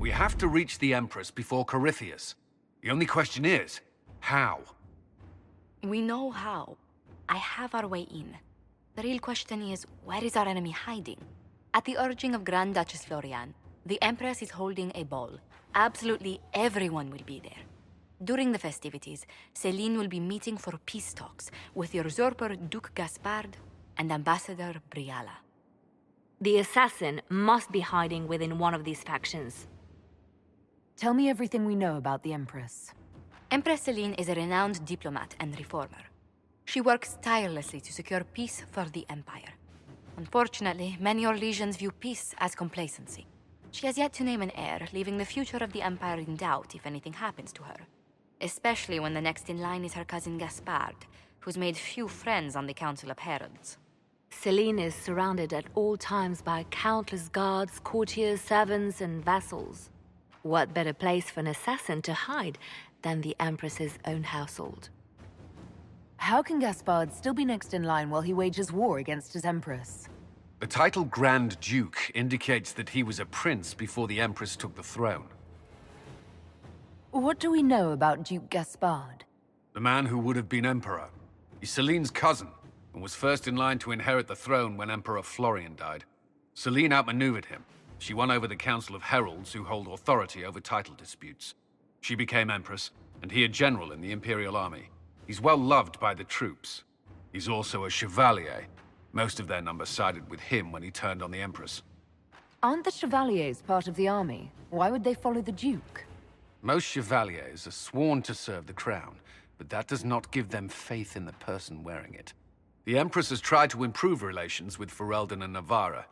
We have to reach the Empress before Corypheus. The only question is, how? We know how. I have our way in. The real question is, where is our enemy hiding? At the urging of Grand Duchess Florian, the Empress is holding a ball. Absolutely everyone will be there. During the festivities, Céline will be meeting for peace talks with the usurper Duke Gaspard and Ambassador Briala. The assassin must be hiding within one of these factions. Tell me everything we know about the Empress. Empress Céline is a renowned diplomat and reformer. She works tirelessly to secure peace for the Empire. Unfortunately, many Orlesians view peace as complacency. She has yet to name an heir, leaving the future of the Empire in doubt if anything happens to her. Especially when the next in line is her cousin Gaspard, who's made few friends on the Council of Heralds. Céline is surrounded at all times by countless guards, courtiers, servants, and vassals. What better place for an assassin to hide than the Empress's own household? How can Gaspard still be next in line while he wages war against his Empress? The title Grand Duke indicates that he was a prince before the Empress took the throne. What do we know about Duke Gaspard? The man who would have been Emperor. He's Céline's cousin, and was first in line to inherit the throne when Emperor Florian died. Céline outmaneuvered him. She won over the Council of Heralds, who hold authority over title disputes. She became Empress, and he a general in the Imperial Army. He's well loved by the troops. He's also a Chevalier. Most of their number sided with him when he turned on the Empress. Aren't the Chevaliers part of the army? Why would they follow the Duke? Most Chevaliers are sworn to serve the crown, but that does not give them faith in the person wearing it. The Empress has tried to improve relations with Ferelden and Navarra.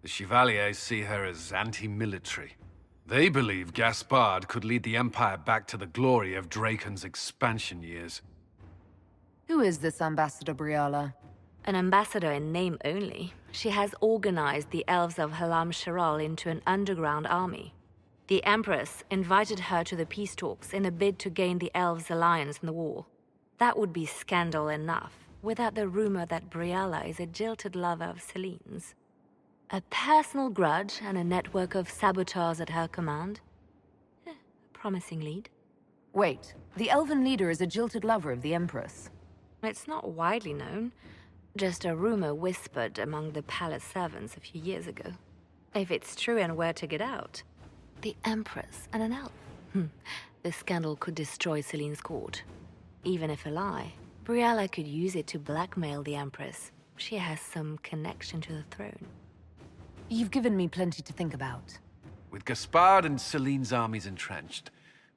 The Chevaliers see her as anti-military. They believe Gaspard could lead the Empire back to the glory of Draken's expansion years. Who is this Ambassador Briala? An ambassador in name only. She has organized the elves of Lavellan into an underground army. The Empress invited her to the peace talks in a bid to gain the elves' alliance in the war. That would be scandal enough, without the rumor that Briala is a jilted lover of Céline's. A personal grudge and a network of saboteurs at her command. A promising lead. Wait, the elven leader is a jilted lover of the Empress. It's not widely known. Just a rumor whispered among the palace servants a few years ago. If it's true and were to get out, the Empress and an elf. The scandal could destroy Céline's court. Even if a lie, Briala could use it to blackmail the Empress. She has some connection to the throne. You've given me plenty to think about. With Gaspard and Céline's armies entrenched,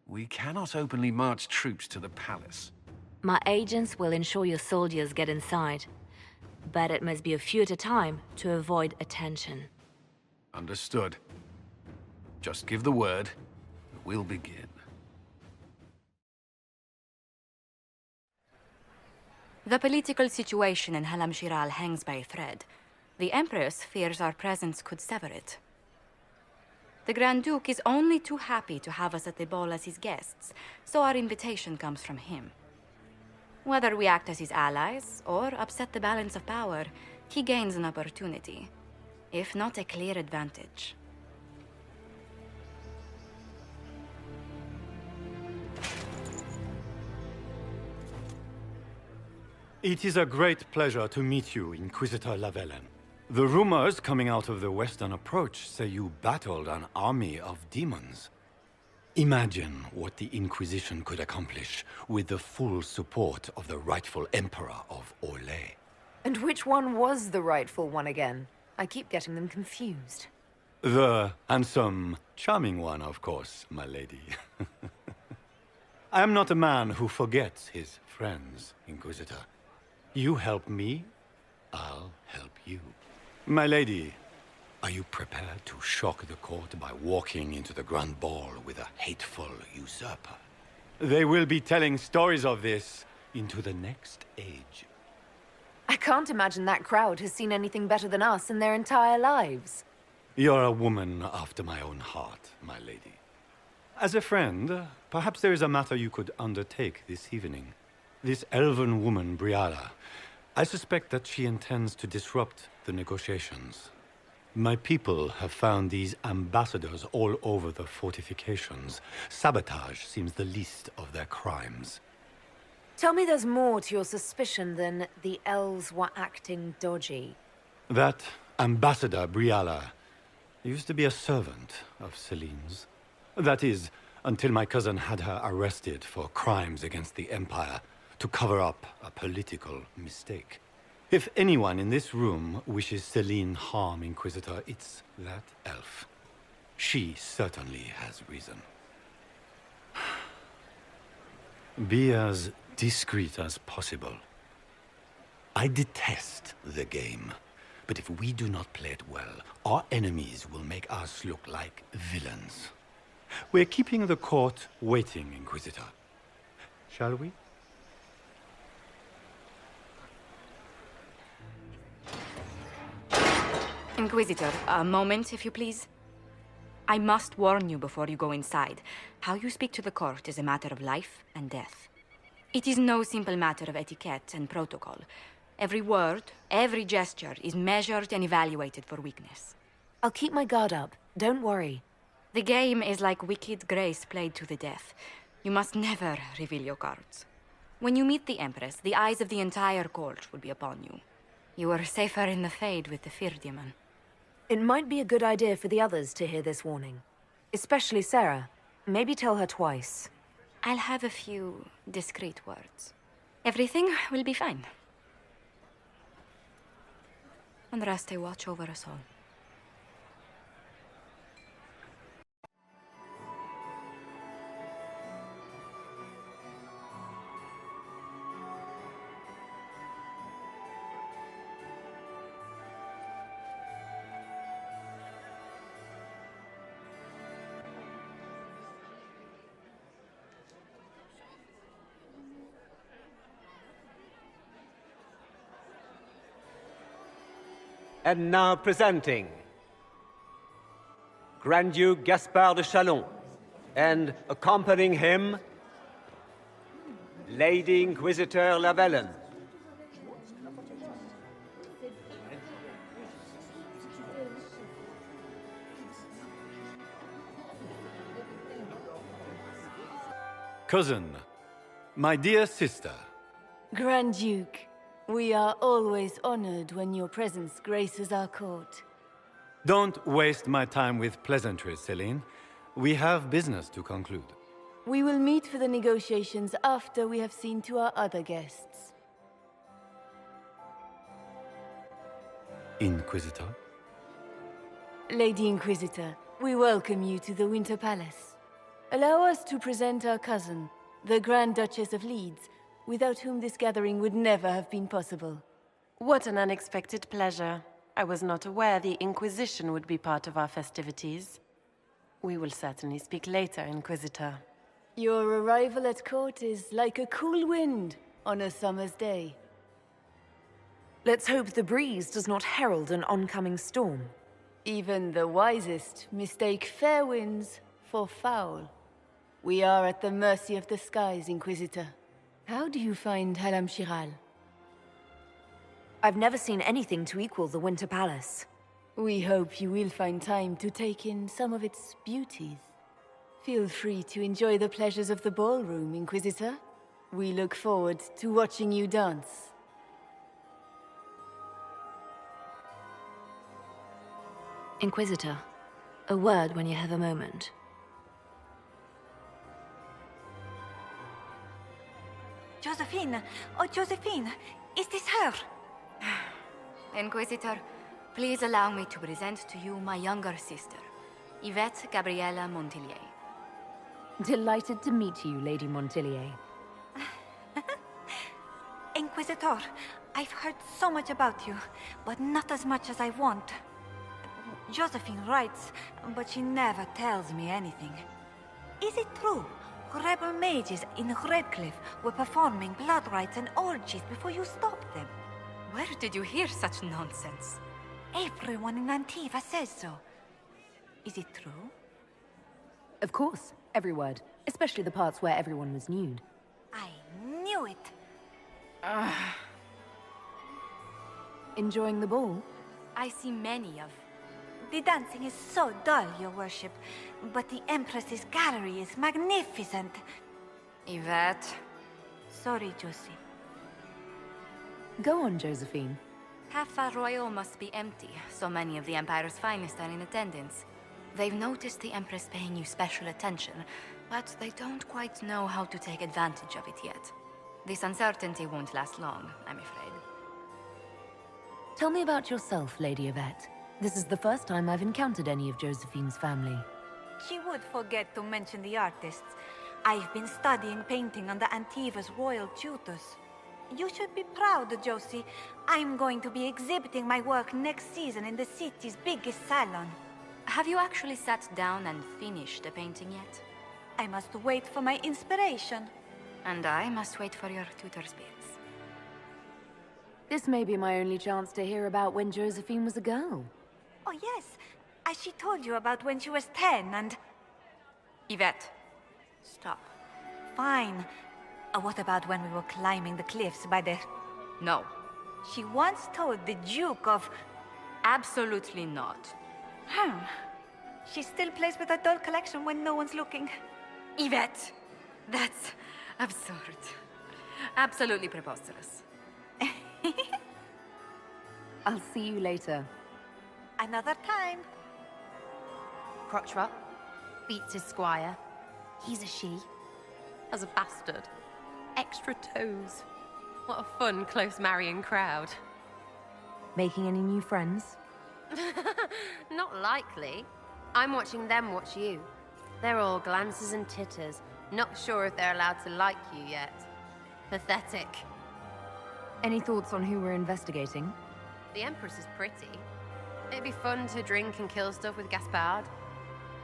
we cannot openly march troops to the palace. My agents will ensure your soldiers get inside. But it must be a few at a time to avoid attention. Understood. Just give the word, and we'll begin. The political situation in Halam-Shiral hangs by a thread. The Empress fears our presence could sever it. The Grand Duke is only too happy to have us at the ball as his guests, so our invitation comes from him. Whether we act as his allies or upset the balance of power, he gains an opportunity, if not a clear advantage. It is a great pleasure to meet you, Inquisitor Lavellan. The rumors coming out of the Western Approach say you battled an army of demons. Imagine what the Inquisition could accomplish with the full support of the rightful Emperor of Orlais. And which one was the rightful one again? I keep getting them confused. The handsome, charming one, of course, my lady. I am not a man who forgets his friends, Inquisitor. You help me, I'll help you. My lady, are you prepared to shock the court by walking into the Grand Ball with a hateful usurper? They will be telling stories of this into the next age. I can't imagine that crowd has seen anything better than us in their entire lives. You're a woman after my own heart, my lady. As a friend, perhaps there is a matter you could undertake this evening. This elven woman, Briala, I suspect that she intends to disrupt the negotiations. My people have found these ambassadors all over the fortifications. Sabotage seems the least of their crimes. Tell me there's more to your suspicion than the elves were acting dodgy. That Ambassador Briala used to be a servant of Celine's. That is, until my cousin had her arrested for crimes against the Empire to cover up a political mistake. If anyone in this room wishes Celine harm, Inquisitor, it's that elf. She certainly has reason. Be as discreet as possible. I detest the game, but if we do not play it well, our enemies will make us look like villains. We're keeping the court waiting, Inquisitor. Shall we? Inquisitor, a moment, if you please. I must warn you before you go inside. How you speak to the court is a matter of life and death. It is no simple matter of etiquette and protocol. Every word, every gesture is measured and evaluated for weakness. I'll keep my guard up. Don't worry. The game is like wicked grace played to the death. You must never reveal your cards. When you meet the Empress, the eyes of the entire court will be upon you. You are safer in the Fade with the Fear Demon. It might be a good idea for the others to hear this warning. Especially Sarah. Maybe tell her twice. I'll have a few discreet words. Everything will be fine. And Raste watch over us all. And now presenting Grand Duke Gaspard de Chalon, and accompanying him, Lady Inquisitor Lavellan. Cousin, my dear sister. Grand Duke, we are always honored when your presence graces our court. Don't waste my time with pleasantries, Celine. We have business to conclude. We will meet for the negotiations after we have seen to our other guests. Inquisitor? Lady Inquisitor, we welcome you to the Winter Palace. Allow us to present our cousin, the Grand Duchess of Leeds, without whom this gathering would never have been possible. What an unexpected pleasure. I was not aware the Inquisition would be part of our festivities. We will certainly speak later, Inquisitor. Your arrival at court is like a cool wind on a summer's day. Let's hope the breeze does not herald an oncoming storm. Even the wisest mistake fair winds for foul. We are at the mercy of the skies, Inquisitor. How do you find Halam Shiral? I've never seen anything to equal the Winter Palace. We hope you will find time to take in some of its beauties. Feel free to enjoy the pleasures of the ballroom, Inquisitor. We look forward to watching you dance. Inquisitor, a word when you have a moment. Josephine! Oh, Josephine! Is this her? Inquisitor, please allow me to present to you my younger sister, Yvette Gabriella Montillier. Delighted to meet you, Lady Montillier. Inquisitor, I've heard so much about you, but not as much as I want. Josephine writes, but she never tells me anything. Is it true? Rebel mages in Redcliffe were performing blood rites and orgies before you stopped them. Where did you hear such nonsense? Everyone in Antiva says so. Is it true? Of course, every word. Especially the parts where everyone was nude. I knew it. Enjoying the ball? I see many of The dancing is so dull, your worship. But the Empress's gallery is magnificent. Yvette. Sorry, Josie. Go on, Josephine. Half Royal must be empty. So many of the Empire's finest are in attendance. They've noticed the Empress paying you special attention, but they don't quite know how to take advantage of it yet. This uncertainty won't last long, I'm afraid. Tell me about yourself, Lady Yvette. This is the first time I've encountered any of Josephine's family. She would forget to mention the artists. I've been studying painting under Antiva's royal tutors. You should be proud, Josie. I'm going to be exhibiting my work next season in the city's biggest salon. Have you actually sat down and finished the painting yet? I must wait for my inspiration. And I must wait for your tutor's bits. This may be my only chance to hear about when Josephine was a girl. Oh yes, as she told you about when she was 10 and... Yvette, stop. Fine. What about when we were climbing the cliffs by the... No. She once told the Duke of... Absolutely not. She still plays with her doll collection when no one's looking. Yvette, that's absurd. Absolutely preposterous. I'll see you later. Another time. Crotchrot beats his squire. He's a she. As a bastard. Extra toes. What a fun, close marrying crowd. Making any new friends? Not likely. I'm watching them watch you. They're all glances and titters. Not sure if they're allowed to like you yet. Pathetic. Any thoughts on who we're investigating? The Empress is pretty. It'd be fun to drink and kill stuff with Gaspard.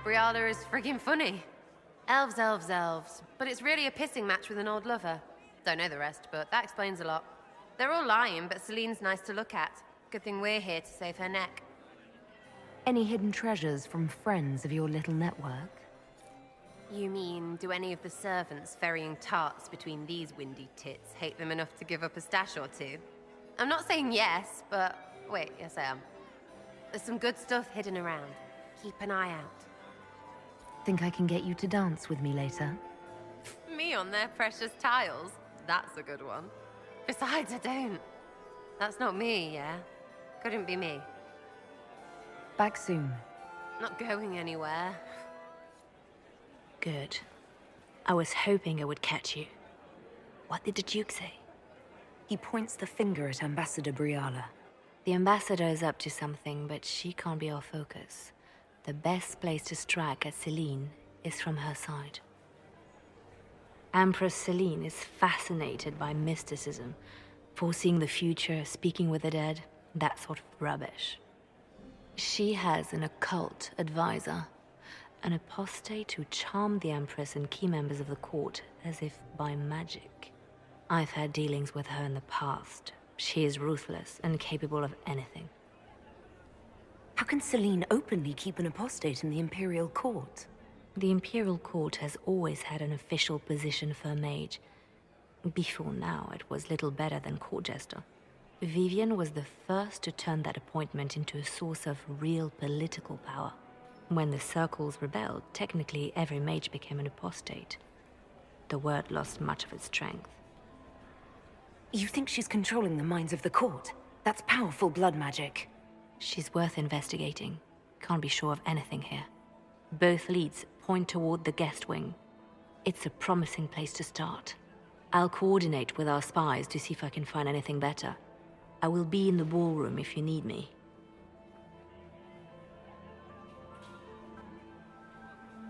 Briala is friggin' funny. Elves, elves, elves. But it's really a pissing match with an old lover. Don't know the rest, but that explains a lot. They're all lying, but Celine's nice to look at. Good thing we're here to save her neck. Any hidden treasures from friends of your little network? You mean, do any of the servants ferrying tarts between these windy tits hate them enough to give up a stash or two? I'm not saying yes, but... wait, yes I am. There's some good stuff hidden around. Keep an eye out. Think I can get you to dance with me later? Me on their precious tiles? That's a good one. Besides, I don't. That's not me, yeah? Couldn't be me. Back soon. Not going anywhere. Good. I was hoping I would catch you. What did the Duke say? He points the finger at Ambassador Briala. The ambassador is up to something, but she can't be our focus. The best place to strike at Celine is from her side. Empress Celine is fascinated by mysticism, foreseeing the future, speaking with the dead, that sort of rubbish. She has an occult advisor, an apostate who charmed the Empress and key members of the court as if by magic. I've had dealings with her in the past. She is ruthless and capable of anything. How can Celine openly keep an apostate in the Imperial Court? The Imperial Court has always had an official position for a mage. Before now, it was little better than court jester. Vivian was the first to turn that appointment into a source of real political power. When the circles rebelled, technically every mage became an apostate. The word lost much of its strength. You think she's controlling the minds of the court? That's powerful blood magic. She's worth investigating. Can't be sure of anything here. Both leads point toward the guest wing. It's a promising place to start. I'll coordinate with our spies to see if I can find anything better. I will be in the ballroom if you need me.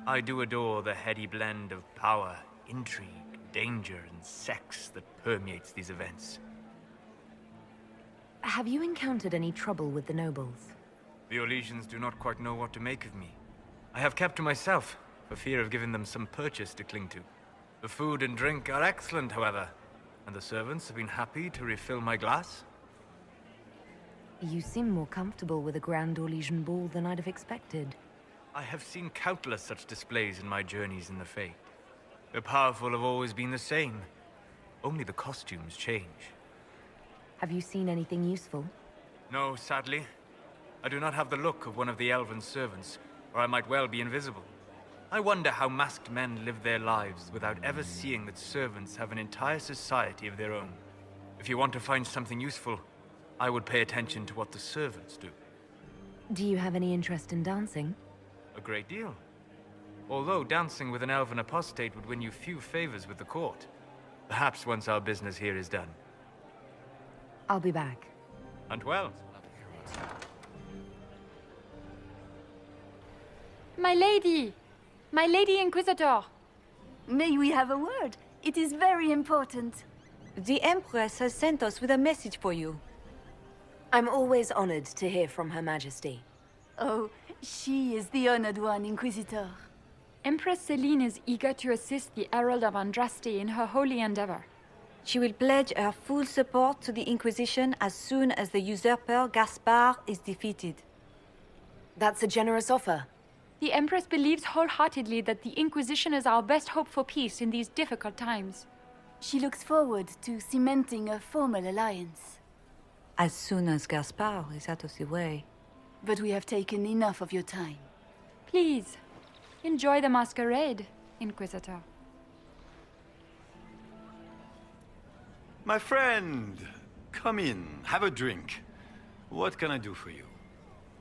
I do adore the heady blend of power, intrigue, danger, and sex that permeates these events. Have you encountered any trouble with the nobles? The Orlesians do not quite know what to make of me. I have kept to myself, for fear of giving them some purchase to cling to. The food and drink are excellent, however, and the servants have been happy to refill my glass. You seem more comfortable with a Grand Orlesian ball than I'd have expected. I have seen countless such displays in my journeys in the Fate. The powerful have always been the same. Only the costumes change. Have you seen anything useful? No, sadly. I do not have the look of one of the elven servants, or I might well be invisible. I wonder how masked men live their lives without ever seeing that servants have an entire society of their own. If you want to find something useful, I would pay attention to what the servants do. Do you have any interest in dancing? A great deal. Although dancing with an elven apostate would win you few favors with the court. Perhaps once our business here is done. I'll be back. Hunt well. My lady! My lady Inquisitor! May we have a word? It is very important. The Empress has sent us with a message for you. I'm always honored to hear from Her Majesty. Oh, she is the honored one, Inquisitor. Empress Celine is eager to assist the Herald of Andraste in her holy endeavor. She will pledge her full support to the Inquisition as soon as the usurper Gaspard is defeated. That's a generous offer. The Empress believes wholeheartedly that the Inquisition is our best hope for peace in these difficult times. She looks forward to cementing a formal alliance. As soon as Gaspard is out of the way. But we have taken enough of your time. Please, enjoy the masquerade, Inquisitor. My friend, come in, have a drink. What can I do for you?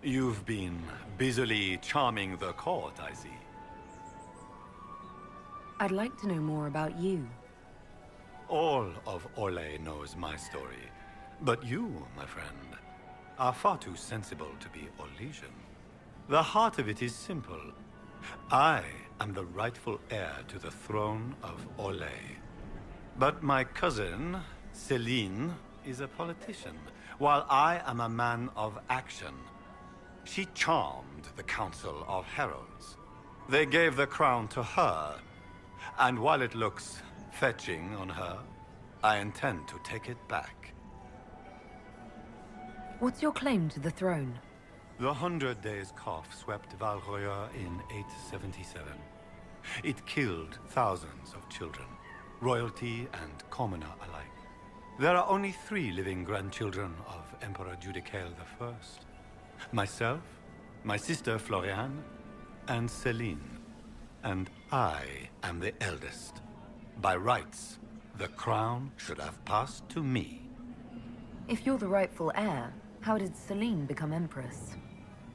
You've been busily charming the court, I see. I'd like to know more about you. All of Orlais knows my story. But you, my friend, are far too sensible to be Orlesian. The heart of it is simple. I am the rightful heir to the throne of Orlais. But my cousin, Celine, is a politician, while I am a man of action. She charmed the Council of Heralds. They gave the crown to her, and while it looks fetching on her, I intend to take it back. What's your claim to the throne? The 100 Days Cough swept Valroya in 877. It killed thousands of children, royalty and commoner alike. There are only 3 living grandchildren of Emperor Judicael I. Myself, my sister Floriane, and Celine. And I am the eldest. By rights, the crown should have passed to me. If you're the rightful heir, how did Celine become Empress?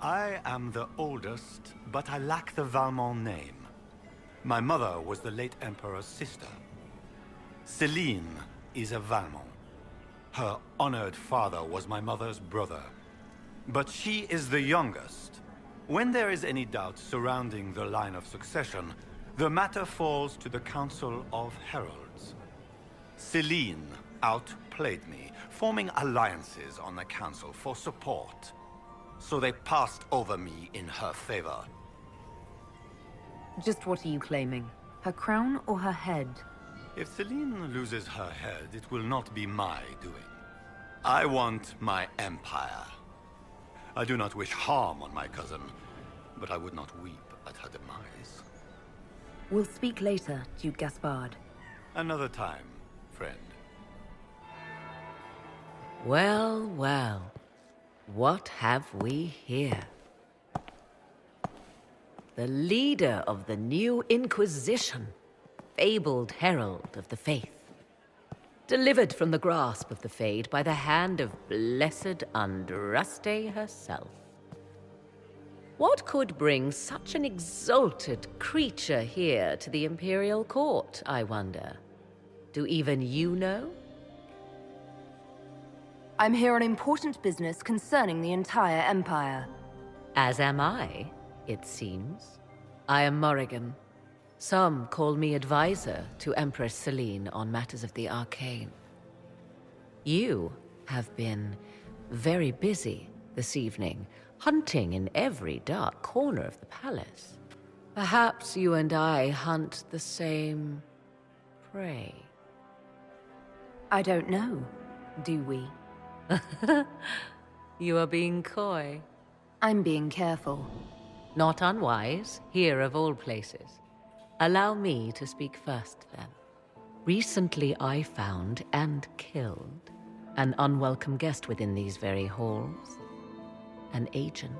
I am the oldest, but I lack the Valmont name. My mother was the late Emperor's sister. Celine is a Valmont. Her honored father was my mother's brother. But she is the youngest. When there is any doubt surrounding the line of succession, the matter falls to the Council of Heralds. Celine outplayed me, forming alliances on the Council for support. So they passed over me in her favor. Just what are you claiming? Her crown or her head? If Celine loses her head, it will not be my doing. I want my empire. I do not wish harm on my cousin, but I would not weep at her demise. We'll speak later, Duke Gaspard. Another time, friend. Well, well. What have we here? The leader of the new Inquisition, fabled herald of the faith. Delivered from the grasp of the Fade by the hand of blessed Andraste herself. What could bring such an exalted creature here to the Imperial Court, I wonder? Do even you know? I'm here on important business concerning the entire Empire. As am I, it seems. I am Morrigan. Some call me advisor to Empress Celine on matters of the arcane. You have been very busy this evening, hunting in every dark corner of the palace. Perhaps you and I hunt the same prey. I don't know. Do we? You are being coy. I'm being careful. Not unwise, here of all places. Allow me to speak first, then. Recently I found and killed an unwelcome guest within these very halls. an agent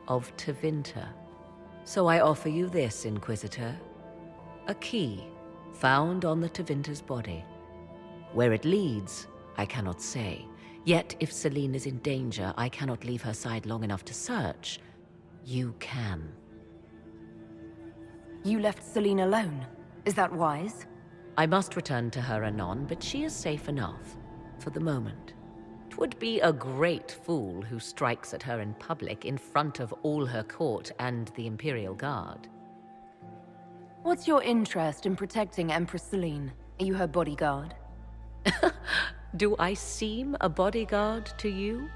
of Tevinter. So I offer you this, Inquisitor. A key found on the Tevinter's body. Where it leads, I cannot say. Yet if Celine is in danger, I cannot leave her side long enough to search. You can. You left Celine alone. Is that wise? I must return to her anon, but she is safe enough, for the moment. 'Twould be a great fool who strikes at her in public in front of all her court and the Imperial Guard. What's your interest in protecting Empress Celine? Are you her bodyguard? Do I seem a bodyguard to you?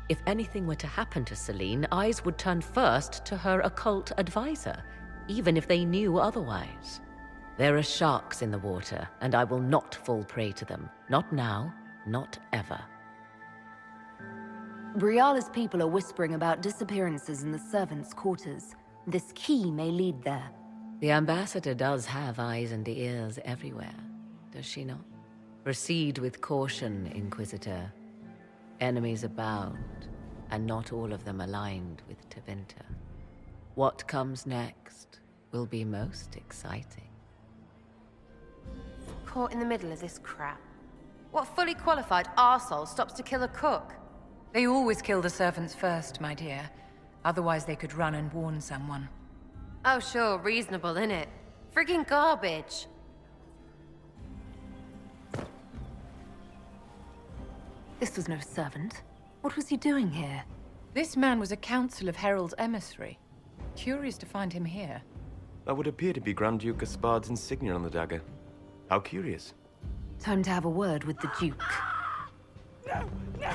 If anything were to happen to Celine, eyes would turn first to her occult advisor, even if they knew otherwise. There are sharks in the water, and I will not fall prey to them. Not now, not ever. Briala's people are whispering about disappearances in the servants' quarters. This key may lead there. The ambassador does have eyes and ears everywhere, does she not? Proceed with caution, Inquisitor. Enemies abound, and not all of them aligned with Tevinter. What comes next will be most exciting. Caught in the middle of this crap. What fully qualified arsehole stops to kill a cook? They always kill the servants first, my dear. Otherwise they could run and warn someone. Oh sure, reasonable, innit? Friggin' garbage. This was no servant. What was he doing here? This man was a Council of Herald's emissary. Curious to find him here. That would appear to be Grand Duke Gaspard's insignia on the dagger. How curious. Time to have a word with the Duke. No! No!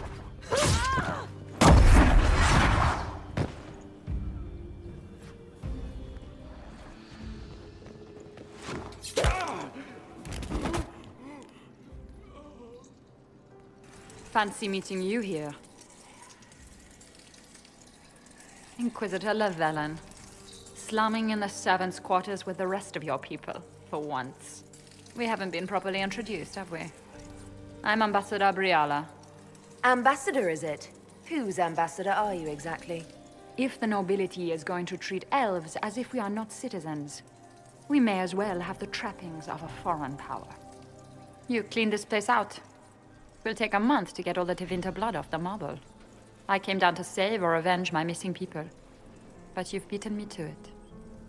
Fancy meeting you here. Inquisitor Lavellan. Slumming in the servants' quarters with the rest of your people, for once. We haven't been properly introduced, have we? I'm Ambassador Briala. Ambassador, is it? Whose ambassador are you exactly? If the nobility is going to treat elves as if we are not citizens, we may as well have the trappings of a foreign power. You clean this place out. Will take a month to get all the Tevinter blood off the marble. I came down to save or avenge my missing people. But you've beaten me to it.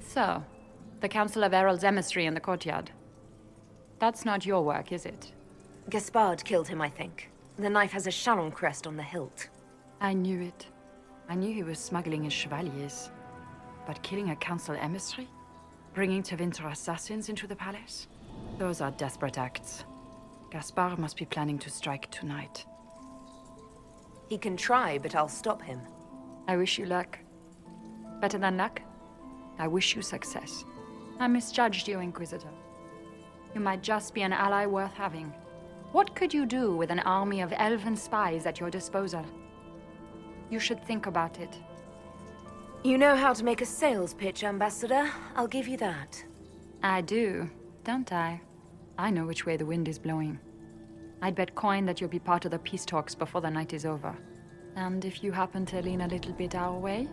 So, the Council of Herald's emissary in the courtyard. That's not your work, is it? Gaspard killed him, I think. The knife has a Chalon crest on the hilt. I knew it. I knew he was smuggling his chevaliers. But killing a council emissary? Bringing Tevinter assassins into the palace? Those are desperate acts. Gaspard must be planning to strike tonight. He can try, but I'll stop him. I wish you luck. Better than luck? I wish you success. I misjudged you, Inquisitor. You might just be an ally worth having. What could you do with an army of elven spies at your disposal? You should think about it. You know how to make a sales pitch, Ambassador. I'll give you that. I do, don't I? I know which way the wind is blowing. I'd bet coin that you'll be part of the peace talks before the night is over. And if you happen to lean a little bit our way,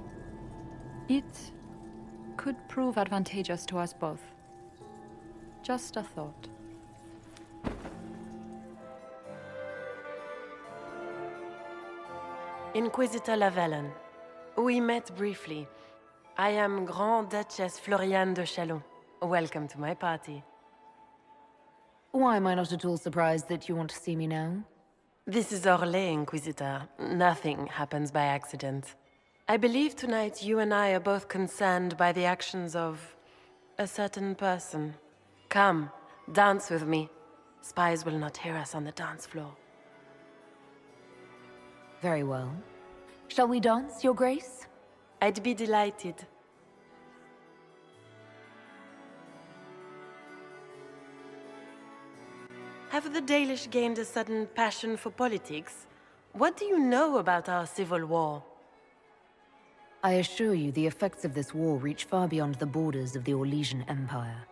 it could prove advantageous to us both. Just a thought. Inquisitor Lavellan. We met briefly. I am Grand Duchess Floriane de Chalon. Welcome to my party. Why am I not at all surprised that you want to see me now? This is Orlais, Inquisitor. Nothing happens by accident. I believe tonight you and I are both concerned by the actions of a certain person. Come, dance with me. Spies will not hear us on the dance floor. Very well. Shall we dance, Your Grace? I'd be delighted. Have the Dalish gained a sudden passion for politics? What do you know about our civil war? I assure you the effects of this war reach far beyond the borders of the Orlesian Empire.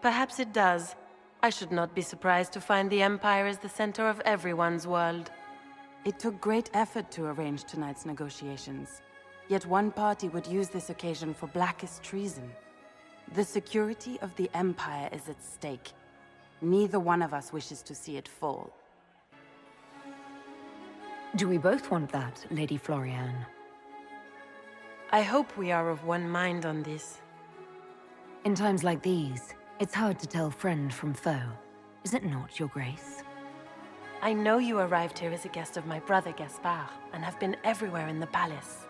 Perhaps it does. I should not be surprised to find the Empire is the center of everyone's world. It took great effort to arrange tonight's negotiations. Yet one party would use this occasion for blackest treason. The security of the Empire is at stake. Neither one of us wishes to see it fall. Do we both want that, Lady Florian? I hope we are of one mind on this. In times like these, it's hard to tell friend from foe. Is it not, Your Grace? I know you arrived here as a guest of my brother Gaspard, and have been everywhere in the palace.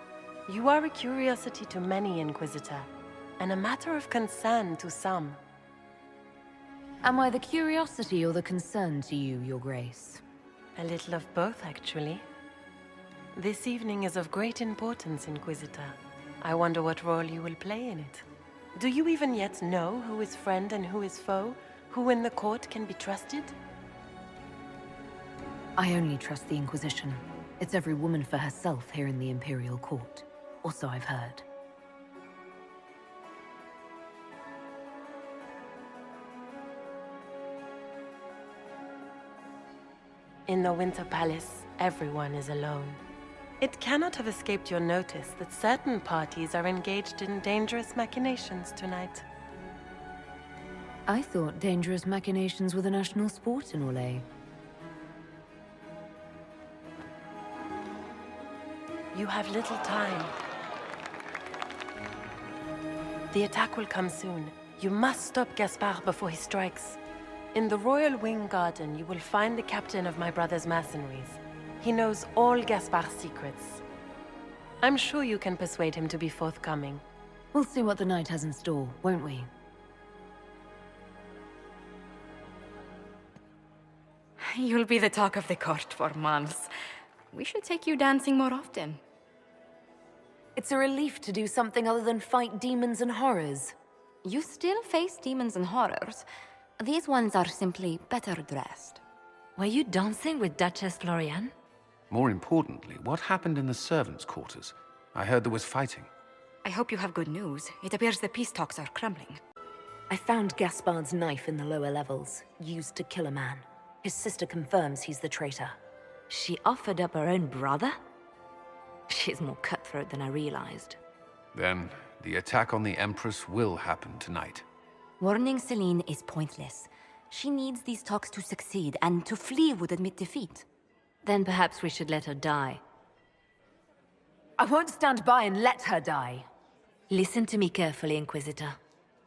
You are a curiosity to many, Inquisitor, and a matter of concern to some. Am I the curiosity or the concern to you, Your Grace? A little of both, actually. This evening is of great importance, Inquisitor. I wonder what role you will play in it. Do you even yet know who is friend and who is foe? Who in the court can be trusted? I only trust the Inquisition. It's every woman for herself here in the Imperial Court. Or so I've heard. In the Winter Palace, everyone is alone. It cannot have escaped your notice that certain parties are engaged in dangerous machinations tonight. I thought dangerous machinations were the national sport in Orlais. You have little time. The attack will come soon. You must stop Gaspard before he strikes. In the Royal Wing Garden, you will find the captain of my brother's mercenaries. He knows all Gaspard's secrets. I'm sure you can persuade him to be forthcoming. We'll see what the night has in store, won't we? You'll be the talk of the court for months. We should take you dancing more often. It's a relief to do something other than fight demons and horrors. You still face demons and horrors. These ones are simply better dressed. Were you dancing with Duchess Florian? More importantly, what happened in the servants' quarters? I heard there was fighting. I hope you have good news. It appears the peace talks are crumbling. I found Gaspard's knife in the lower levels, used to kill a man. His sister confirms he's the traitor. She offered up her own brother? She's more cutthroat than I realized. Then, the attack on the Empress will happen tonight. Warning Celine is pointless. She needs these talks to succeed, and to flee would admit defeat. Then perhaps we should let her die. I won't stand by and let her die. Listen to me carefully, Inquisitor.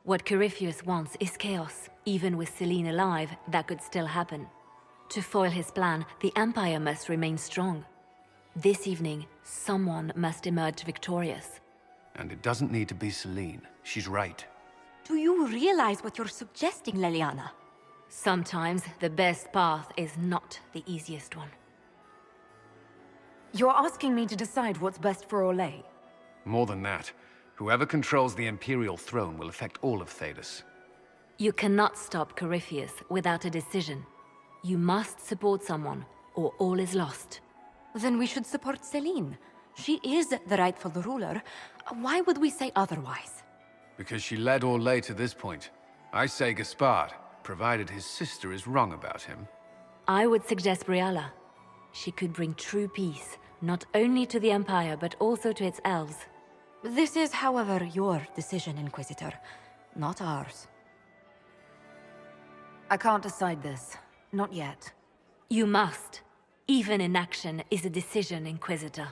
What Corypheus wants is chaos. Even with Celine alive, that could still happen. To foil his plan, the Empire must remain strong. This evening, someone must emerge victorious. And it doesn't need to be Celine. She's right. Do you realize what you're suggesting, Leliana? Sometimes the best path is not the easiest one. You're asking me to decide what's best for Orlais? More than that, whoever controls the Imperial throne will affect all of Thedas. You cannot stop Corypheus without a decision. You must support someone, or all is lost. Then we should support Celine. She is the rightful ruler. Why would we say otherwise? Because she led Orlais to this point. I say Gaspard, provided his sister is wrong about him. I would suggest Briala. She could bring true peace, not only to the Empire, but also to its elves. This is, however, your decision, Inquisitor, not ours. I can't decide this. Not yet. You must. Even inaction is a decision, Inquisitor.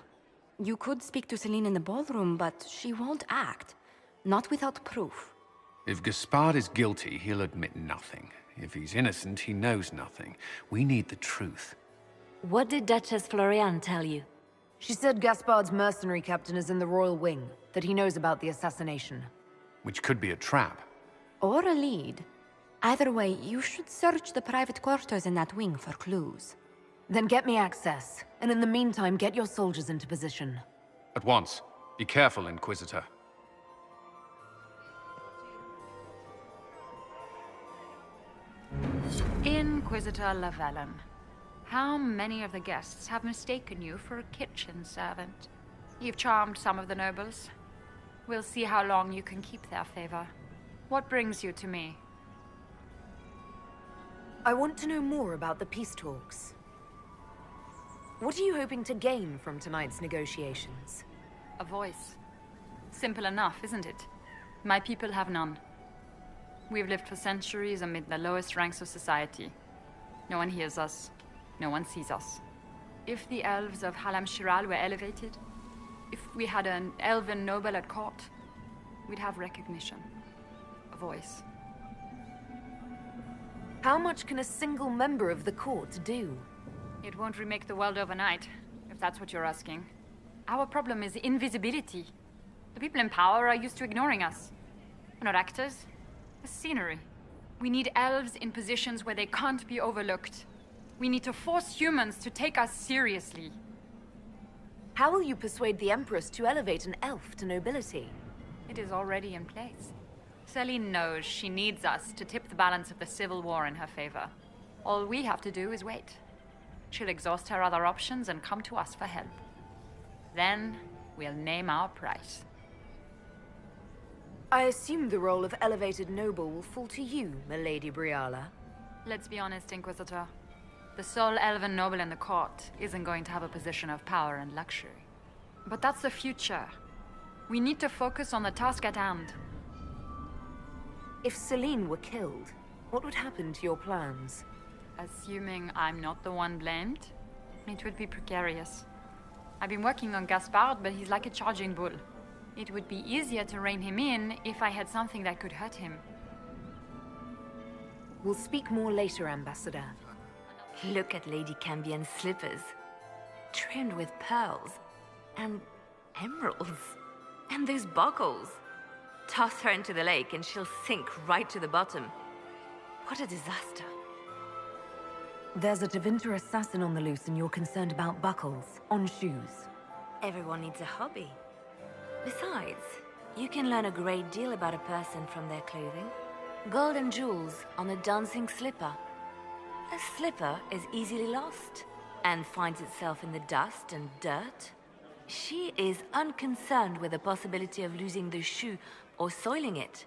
You could speak to Celine in the ballroom, but she won't act. Not without proof. If Gaspard is guilty, he'll admit nothing. If he's innocent, he knows nothing. We need the truth. What did Duchess Florian tell you? She said Gaspard's mercenary captain is in the Royal Wing, that he knows about the assassination. Which could be a trap. Or a lead. Either way, you should search the private quarters in that wing for clues. Then get me access, and in the meantime, get your soldiers into position. At once. Be careful, Inquisitor. Inquisitor Lavellan, how many of the guests have mistaken you for a kitchen servant? You've charmed some of the nobles. We'll see how long you can keep their favor. What brings you to me? I want to know more about the peace talks. What are you hoping to gain from tonight's negotiations? A voice. Simple enough, isn't it? My people have none. We've lived for centuries amid the lowest ranks of society. No one hears us. No one sees us. If the elves of Halam-Shiral were elevated, if we had an elven noble at court, we'd have recognition. A voice. How much can a single member of the court do? It won't remake the world overnight, if that's what you're asking. Our problem is invisibility. The people in power are used to ignoring us. We're not actors. We're scenery. We need elves in positions where they can't be overlooked. We need to force humans to take us seriously. How will you persuade the Empress to elevate an elf to nobility? It is already in place. Celine knows she needs us to tip the balance of the civil war in her favor. All we have to do is wait. She'll exhaust her other options and come to us for help. Then, we'll name our price. I assume the role of elevated noble will fall to you, Milady Briala. Let's be honest, Inquisitor. The sole elven noble in the court isn't going to have a position of power and luxury. But that's the future. We need to focus on the task at hand. If Celine were killed, what would happen to your plans? Assuming I'm not the one blamed, it would be precarious. I've been working on Gaspard, but he's like a charging bull. It would be easier to rein him in if I had something that could hurt him. We'll speak more later, Ambassador. Look at Lady Cambien's slippers. Trimmed with pearls. And emeralds. And those buckles. Toss her into the lake and she'll sink right to the bottom. What a disaster. There's a Tevinter assassin on the loose and you're concerned about buckles on shoes. Everyone needs a hobby. Besides, you can learn a great deal about a person from their clothing. Gold and jewels on a dancing slipper. A slipper is easily lost and finds itself in the dust and dirt. She is unconcerned with the possibility of losing the shoe or soiling it.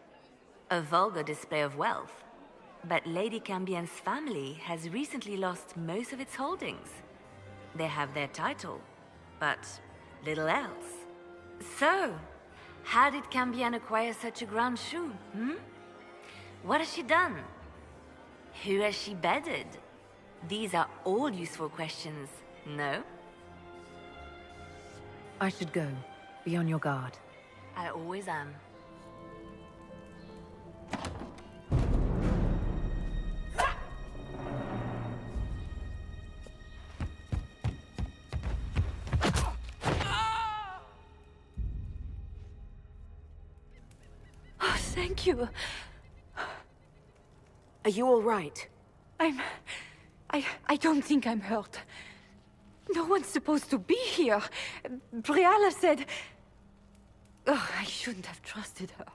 A vulgar display of wealth. But Lady Cambien's family has recently lost most of its holdings. They have their title, but little else. So, how did Cambien acquire such a grand shoe, What has she done? Who has she bedded? These are all useful questions, no? I should go. Be on your guard. I always am. Oh, thank you. Are you all right? I don't think I'm hurt. No one's supposed to be here. Briala said... Oh, I shouldn't have trusted her.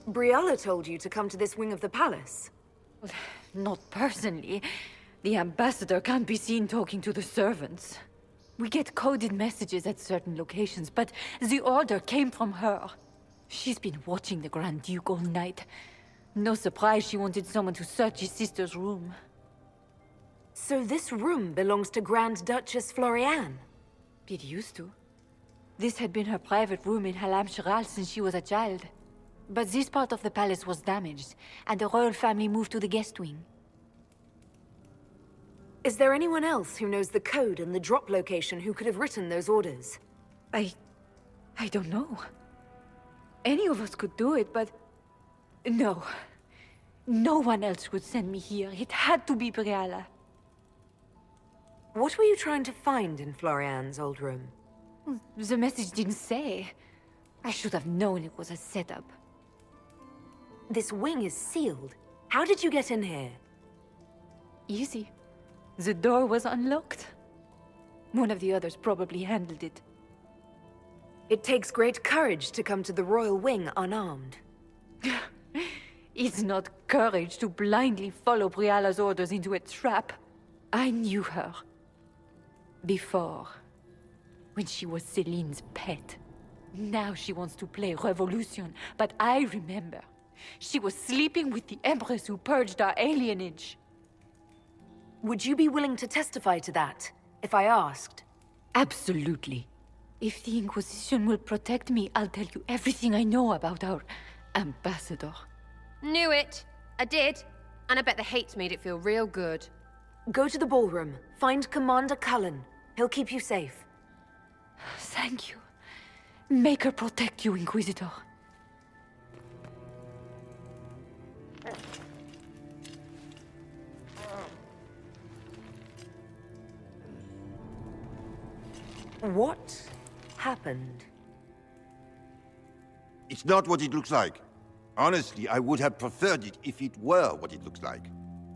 Briala told you to come to this wing of the palace? Well, not personally. The ambassador can't be seen talking to the servants. We get coded messages at certain locations, but the order came from her. She's been watching the Grand Duke all night. No surprise she wanted someone to search his sister's room. So this room belongs to Grand Duchess Floriane? It used to. This had been her private room in Halam-Shiral since she was a child. But this part of the palace was damaged, and the royal family moved to the guest wing. Is there anyone else who knows the code and the drop location who could have written those orders? I don't know. Any of us could do it, but... No. No one else would send me here. It had to be Briala. What were you trying to find in Floriane's old room? The message didn't say. I should have known it was a setup. This wing is sealed. How did you get in here? Easy. The door was unlocked. One of the others probably handled it. It takes great courage to come to the royal wing unarmed. It's not courage to blindly follow Briala's orders into a trap. I knew her. Before. When she was Celine's pet. Now she wants to play revolution, but I remember. She was sleeping with the Empress who purged our alienage. Would you be willing to testify to that, if I asked? Absolutely. If the Inquisition will protect me, I'll tell you everything I know about our ambassador. Knew it. I did. And I bet the hate made it feel real good. Go to the ballroom. Find Commander Cullen. He'll keep you safe. Thank you. Make her protect you, Inquisitor. What happened? It's not what it looks like. Honestly, I would have preferred it if it were what it looks like.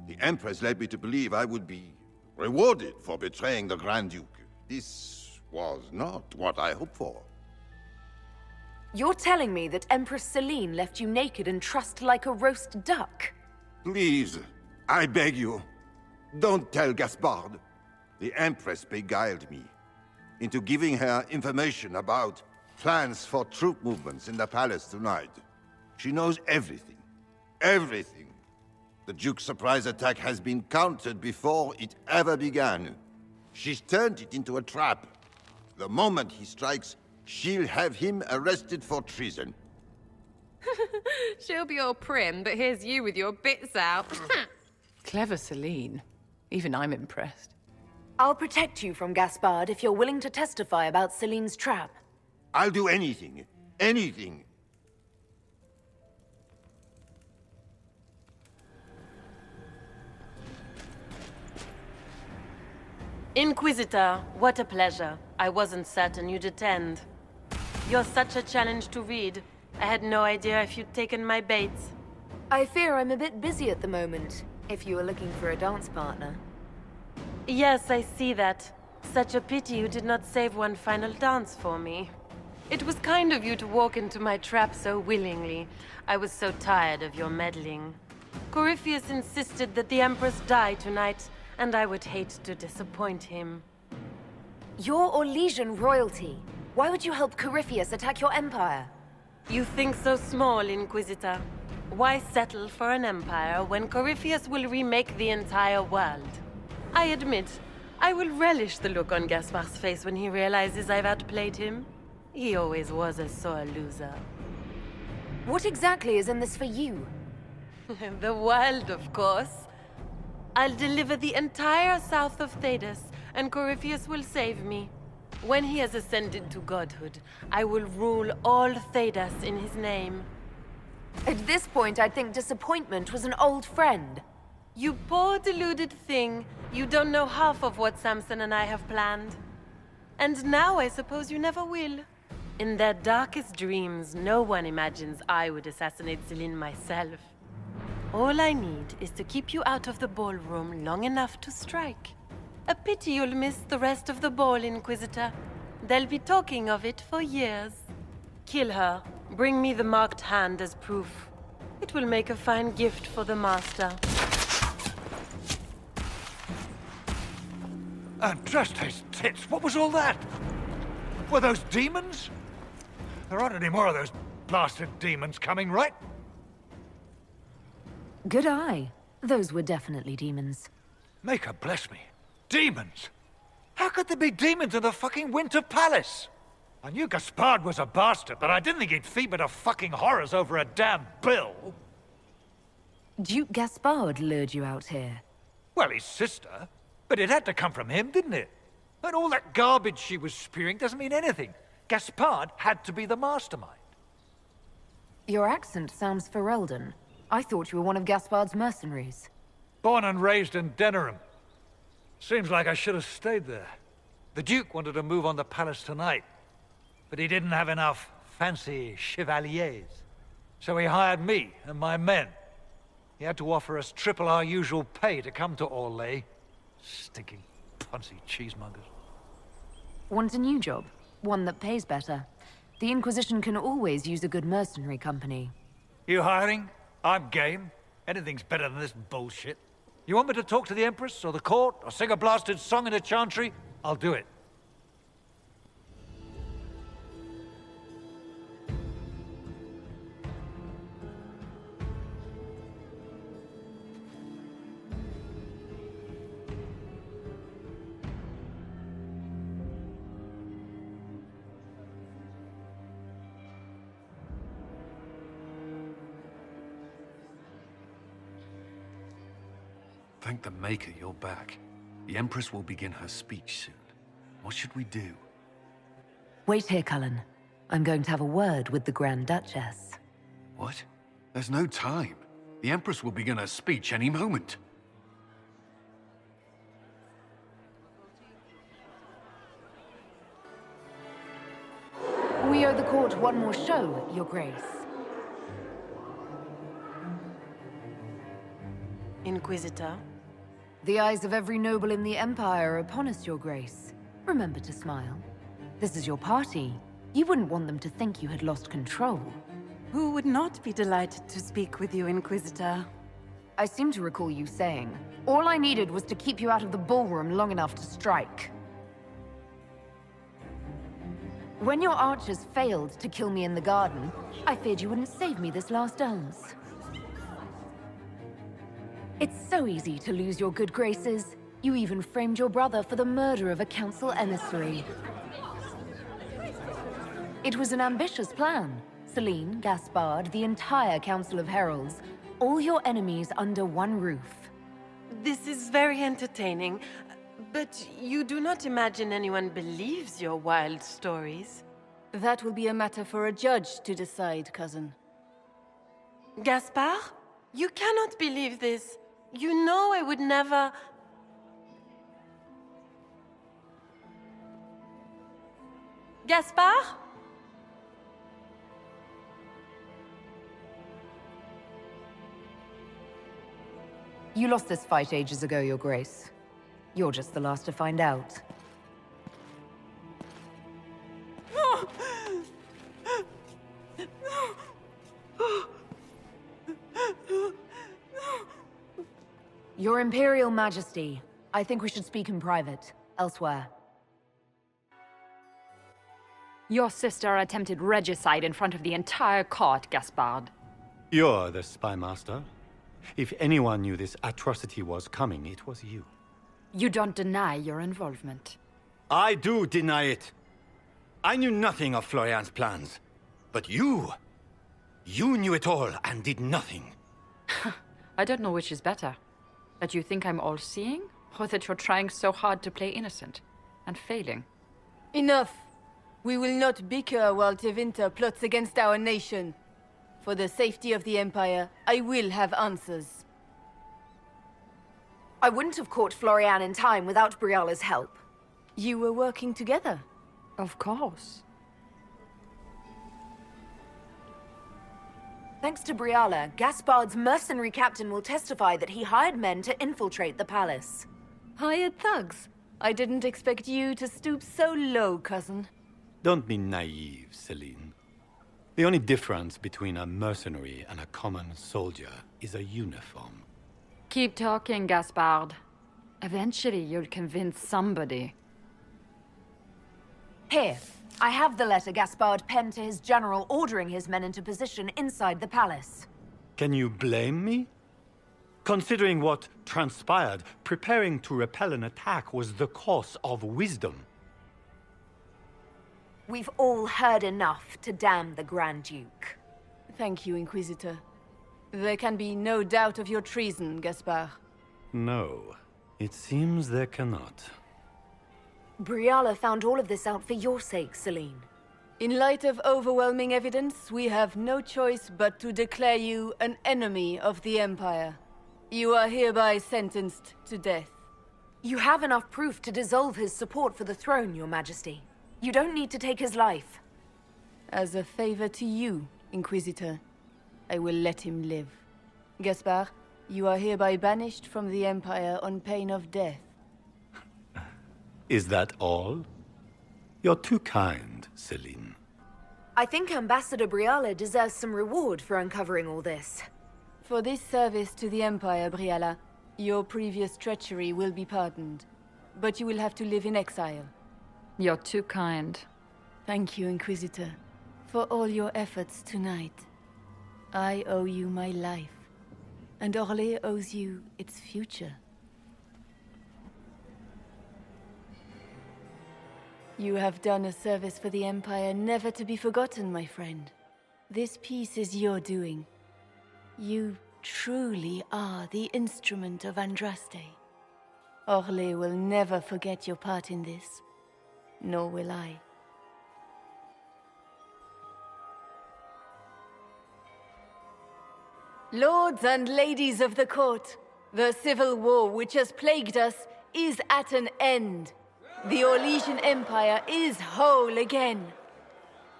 The Empress led me to believe I would be rewarded for betraying the Grand Duke. This was not what I hoped for. You're telling me that Empress Celine left you naked and trussed like a roast duck? Please, I beg you, don't tell Gaspard. The Empress beguiled me into giving her information about plans for troop movements in the palace tonight. She knows everything. Everything. The Duke's surprise attack has been countered before it ever began. She's turned it into a trap. The moment he strikes, she'll have him arrested for treason. She'll be all prim, but here's you with your bits out. Clever Celine. Even I'm impressed. I'll protect you from Gaspard if you're willing to testify about Celine's trap. I'll do anything. Anything. Inquisitor, what a pleasure. I wasn't certain you'd attend. You're such a challenge to read. I had no idea if you'd taken my bait. I fear I'm a bit busy at the moment, if you were looking for a dance partner. Yes, I see that. Such a pity you did not save one final dance for me. It was kind of you to walk into my trap so willingly. I was so tired of your meddling. Corypheus insisted that the Empress die tonight, and I would hate to disappoint him. You're Orlesian royalty. Why would you help Corypheus attack your empire? You think so small, Inquisitor. Why settle for an empire when Corypheus will remake the entire world? I admit, I will relish the look on Gaspard's face when he realizes I've outplayed him. He always was a sore loser. What exactly is in this for you? The world, of course. I'll deliver the entire south of Thedas, and Corypheus will save me. When he has ascended to godhood, I will rule all Thedas in his name. At this point, I'd think disappointment was an old friend. You poor deluded thing. You don't know half of what Samson and I have planned. And now I suppose you never will. In their darkest dreams, no one imagines I would assassinate Celine myself. All I need is to keep you out of the ballroom long enough to strike. A pity you'll miss the rest of the ball, Inquisitor. They'll be talking of it for years. Kill her. Bring me the marked hand as proof. It will make a fine gift for the Master. And just his tits, what was all that? Were those demons? There aren't any more of those blasted demons coming, right? Good eye. Those were definitely demons. Maker bless me. Demons? How could there be demons in the fucking Winter Palace? I knew Gaspard was a bastard, but I didn't think he'd feed me to fucking horrors over a damn bill. Duke Gaspard lured you out here. Well, his sister. But it had to come from him, didn't it? And all that garbage she was spewing doesn't mean anything. Gaspard had to be the mastermind. Your accent sounds Ferelden. I thought you were one of Gaspard's mercenaries. Born and raised in Denerim. Seems like I should have stayed there. The Duke wanted to move on the palace tonight, but he didn't have enough fancy chevaliers. So he hired me and my men. He had to offer us triple our usual pay to come to Orlais. Stinking, punsy cheesemongers. Want a new job? One that pays better. The Inquisition can always use a good mercenary company. You hiring? I'm game. Anything's better than this bullshit. You want me to talk to the Empress, or the court, or sing a blasted song in a chantry? I'll do it. Thank the Maker you're back. The Empress will begin her speech soon. What should we do? Wait here, Cullen. I'm going to have a word with the Grand Duchess. What? There's no time. The Empress will begin her speech any moment. We owe the court one more show, Your Grace. Inquisitor? The eyes of every noble in the Empire are upon us, Your Grace. Remember to smile. This is your party. You wouldn't want them to think you had lost control. Who would not be delighted to speak with you, Inquisitor? I seem to recall you saying, all I needed was to keep you out of the ballroom long enough to strike. When your archers failed to kill me in the garden, I feared you wouldn't save me this last dance. It's so easy to lose your good graces. You even framed your brother for the murder of a council emissary. It was an ambitious plan. Celine, Gaspard, the entire Council of Heralds, all your enemies under one roof. This is very entertaining, but you do not imagine anyone believes your wild stories? That will be a matter for a judge to decide, cousin. Gaspard? You cannot believe this. You know I would never... Gaspard? You lost this fight ages ago, Your Grace. You're just the last to find out. Your Imperial Majesty, I think we should speak in private, elsewhere. Your sister attempted regicide in front of the entire court, Gaspard. You're the spy master. If anyone knew this atrocity was coming, it was you. You don't deny your involvement. I do deny it. I knew nothing of Florian's plans. But you knew it all and did nothing. I don't know which is better. That you think I'm all-seeing, or that you're trying so hard to play innocent, and failing. Enough! We will not bicker while Tevinter plots against our nation. For the safety of the Empire, I will have answers. I wouldn't have caught Florian in time without Briala's help. You were working together? Of course. Thanks to Briala, Gaspard's mercenary captain will testify that he hired men to infiltrate the palace. Hired thugs? I didn't expect you to stoop so low, cousin. Don't be naive, Celine. The only difference between a mercenary and a common soldier is a uniform. Keep talking, Gaspard. Eventually, you'll convince somebody. Here, I have the letter Gaspard penned to his general ordering his men into position inside the palace. Can you blame me? Considering what transpired, preparing to repel an attack was the course of wisdom. We've all heard enough to damn the Grand Duke. Thank you, Inquisitor. There can be no doubt of your treason, Gaspard. No, it seems there cannot. Briala found all of this out for your sake, Celine. In light of overwhelming evidence, we have no choice but to declare you an enemy of the Empire. You are hereby sentenced to death. You have enough proof to dissolve his support for the throne, Your Majesty. You don't need to take his life. As a favor to you, Inquisitor, I will let him live. Gaspard, you are hereby banished from the Empire on pain of death. Is that all? You're too kind, Celine. I think Ambassador Briala deserves some reward for uncovering all this. For this service to the Empire, Briala, your previous treachery will be pardoned. But you will have to live in exile. You're too kind. Thank you, Inquisitor, for all your efforts tonight. I owe you my life, and Orlais owes you its future. You have done a service for the Empire never to be forgotten, my friend. This piece is your doing. You truly are the instrument of Andraste. Orlais will never forget your part in this, nor will I. Lords and ladies of the court, the civil war which has plagued us is at an end. The Orlesian Empire is whole again.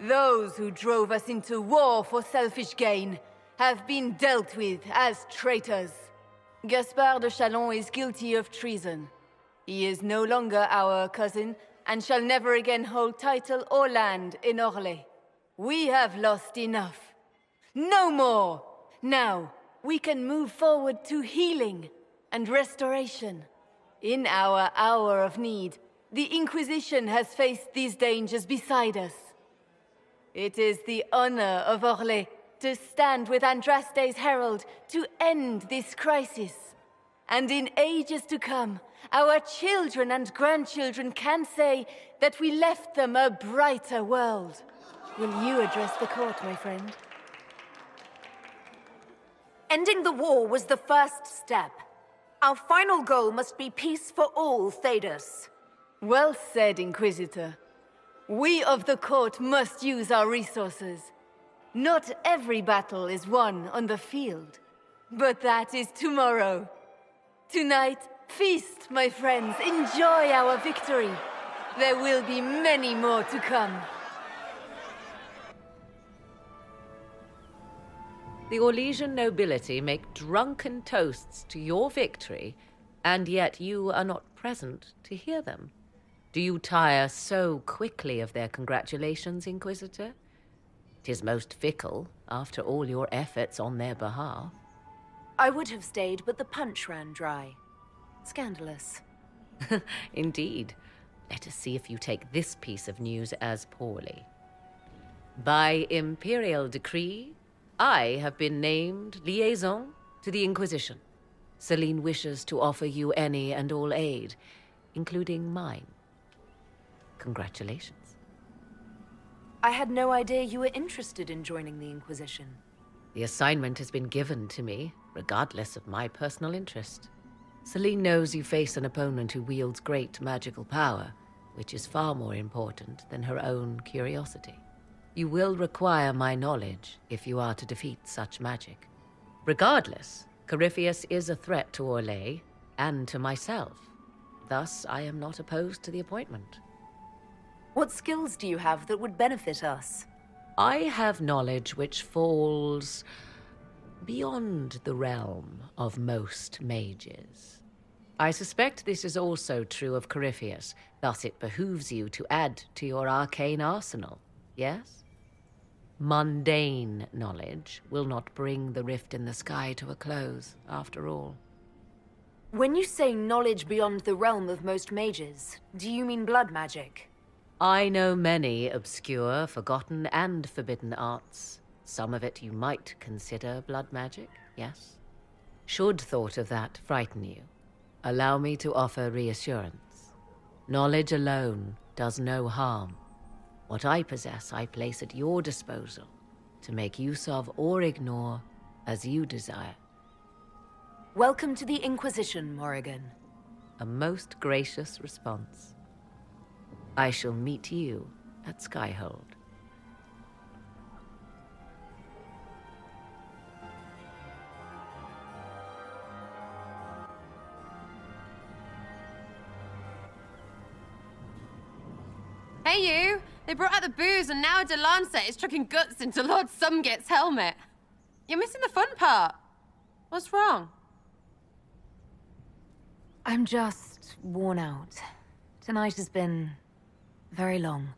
Those who drove us into war for selfish gain have been dealt with as traitors. Gaspard de Chalon is guilty of treason. He is no longer our cousin and shall never again hold title or land in Orlais. We have lost enough. No more! Now, we can move forward to healing and restoration. In our hour of need, the Inquisition has faced these dangers beside us. It is the honor of Orlais to stand with Andraste's herald to end this crisis. And in ages to come, our children and grandchildren can say that we left them a brighter world. Will you address the court, my friend? Ending the war was the first step. Our final goal must be peace for all Thedas. Well said, Inquisitor. We of the court must use our resources. Not every battle is won on the field, but that is tomorrow. Tonight, feast, my friends. Enjoy our victory. There will be many more to come. The Orlesian nobility make drunken toasts to your victory, and yet you are not present to hear them. Do you tire so quickly of their congratulations, Inquisitor? 'Tis most fickle, after all your efforts on their behalf. I would have stayed, but the punch ran dry. Scandalous. Indeed. Let us see if you take this piece of news as poorly. By imperial decree, I have been named liaison to the Inquisition. Celine wishes to offer you any and all aid, including mine. Congratulations. I had no idea you were interested in joining the Inquisition. The assignment has been given to me, regardless of my personal interest. Celine knows you face an opponent who wields great magical power, which is far more important than her own curiosity. You will require my knowledge if you are to defeat such magic. Regardless, Corypheus is a threat to Orlais and to myself. Thus, I am not opposed to the appointment. What skills do you have that would benefit us? I have knowledge which falls beyond the realm of most mages. I suspect this is also true of Corypheus, thus it behooves you to add to your arcane arsenal, yes? Mundane knowledge will not bring the rift in the sky to a close, after all. When you say knowledge beyond the realm of most mages, do you mean blood magic? I know many obscure, forgotten, and forbidden arts. Some of it you might consider blood magic, yes? Should thought of that frighten you, allow me to offer reassurance. Knowledge alone does no harm. What I possess, I place at your disposal to make use of or ignore as you desire. Welcome to the Inquisition, Morrigan. A most gracious response. I shall meet you at Skyhold. Hey you! They brought out the booze and now De Lancet is trucking guts into Lord Sumget's helmet. You're missing the fun part. What's wrong? I'm just worn out. Tonight has been very long.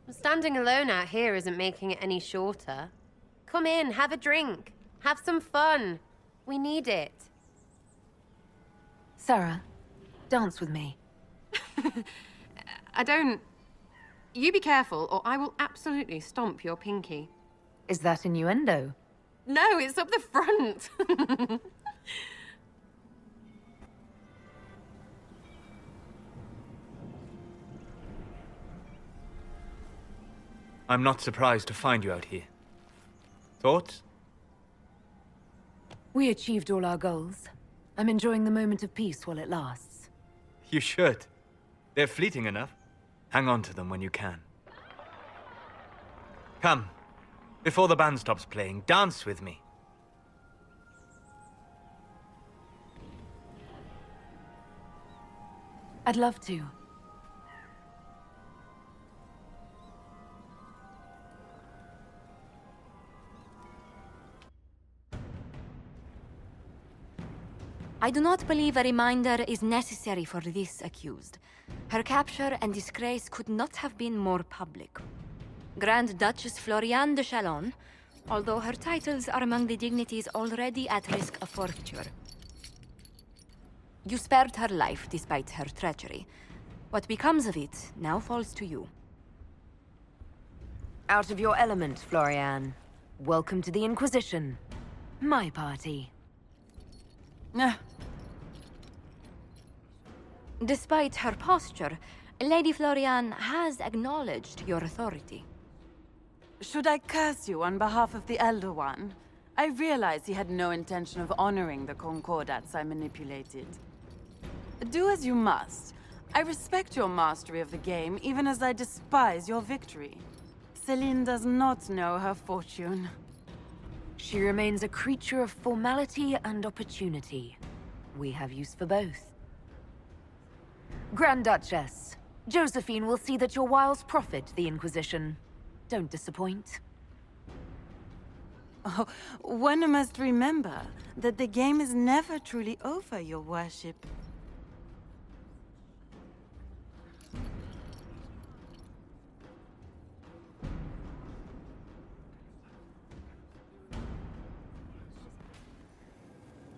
Standing alone out here isn't making it any shorter. Come in, have a drink. Have some fun. We need it. Sarah, dance with me. I don't... You be careful, or I will absolutely stomp your pinky. Is that innuendo? No, it's up the front. I'm not surprised to find you out here. Thoughts? We achieved all our goals. I'm enjoying the moment of peace while it lasts. You should. They're fleeting enough. Hang on to them when you can. Come. Before the band stops playing, dance with me. I'd love to. I do not believe a reminder is necessary for this accused. Her capture and disgrace could not have been more public. Grand Duchess Floriane de Chalon, although her titles are among the dignities already at risk of forfeiture. You spared her life despite her treachery. What becomes of it now falls to you. Out of your element, Floriane. Welcome to the Inquisition. My party. Despite her posture, Lady Floriane has acknowledged your authority. Should I curse you on behalf of the Elder One? I realize he had no intention of honoring the concordats I manipulated. Do as you must. I respect your mastery of the game, even as I despise your victory. Celine does not know her fortune. She remains a creature of formality and opportunity. We have use for both. Grand Duchess, Josephine will see that your wiles profit the Inquisition. Don't disappoint. Oh, one must remember that the game is never truly over, your worship.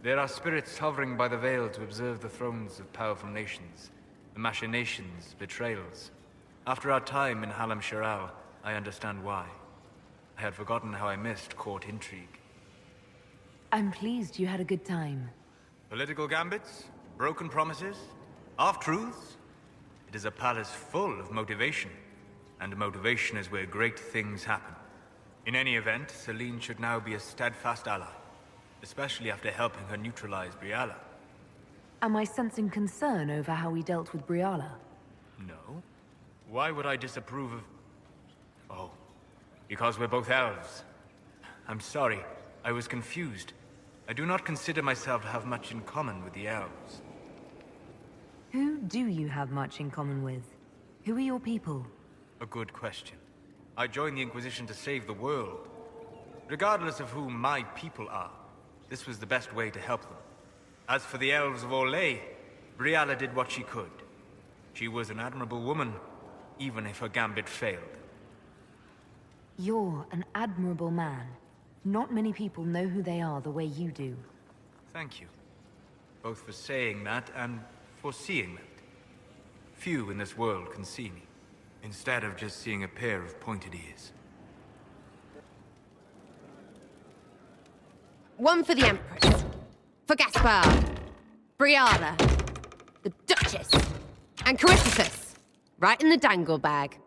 There are spirits hovering by the veil to observe the thrones of powerful nations, the machinations, betrayals. After our time in Halam-Shiral, I understand why. I had forgotten how I missed court intrigue. I'm pleased you had a good time. Political gambits, broken promises, half-truths. It is a palace full of motivation, and motivation is where great things happen. In any event, Celine should now be a steadfast ally, especially after helping her neutralize Briala. Am I sensing concern over how we dealt with Briala? No. Why would I disapprove of... Oh, because we're both elves. I'm sorry, I was confused. I do not consider myself to have much in common with the elves. Who do you have much in common with? Who are your people? A good question. I joined the Inquisition to save the world. Regardless of who my people are, this was the best way to help them. As for the elves of Orlais, Briala did what she could. She was an admirable woman, even if her gambit failed. You're an admirable man. Not many people know who they are the way you do. Thank you. Both for saying that and for seeing that. Few in this world can see me, instead of just seeing a pair of pointed ears. One for the Empress. For Gaspard. Briala. The Duchess. And Corypheus. Right in the dangle bag.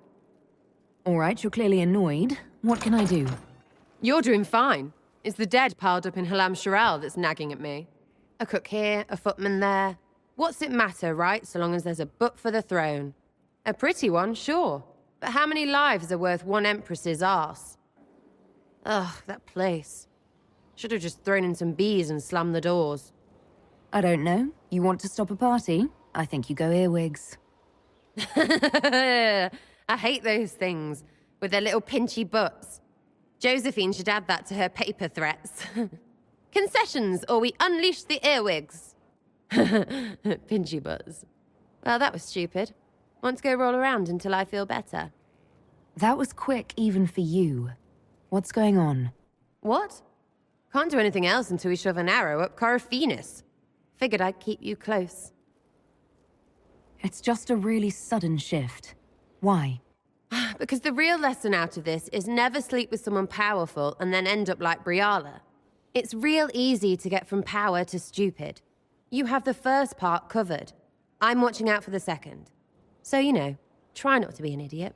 All right, you're clearly annoyed. What can I do? You're doing fine. It's the dead piled up in Halam-Shiral that's nagging at me. A cook here, a footman there. What's it matter, right, so long as there's a butt for the throne? A pretty one, sure. But how many lives are worth one Empress's arse? Ugh, that place. Should have just thrown in some bees and slammed the doors. I don't know. You want to stop a party? I think you go earwigs. I hate those things, with their little pinchy butts. Josephine should add that to her paper threats. Concessions, or we unleash the earwigs. Pinchy butts. Well, that was stupid. Want to go roll around until I feel better? That was quick even for you. What's going on? What? Can't do anything else until we shove an arrow up Corypheus. Figured I'd keep you close. It's just a really sudden shift. Why? Because the real lesson out of this is never sleep with someone powerful and then end up like Briala. It's real easy to get from power to stupid. You have the first part covered. I'm watching out for the second. So, you know, try not to be an idiot.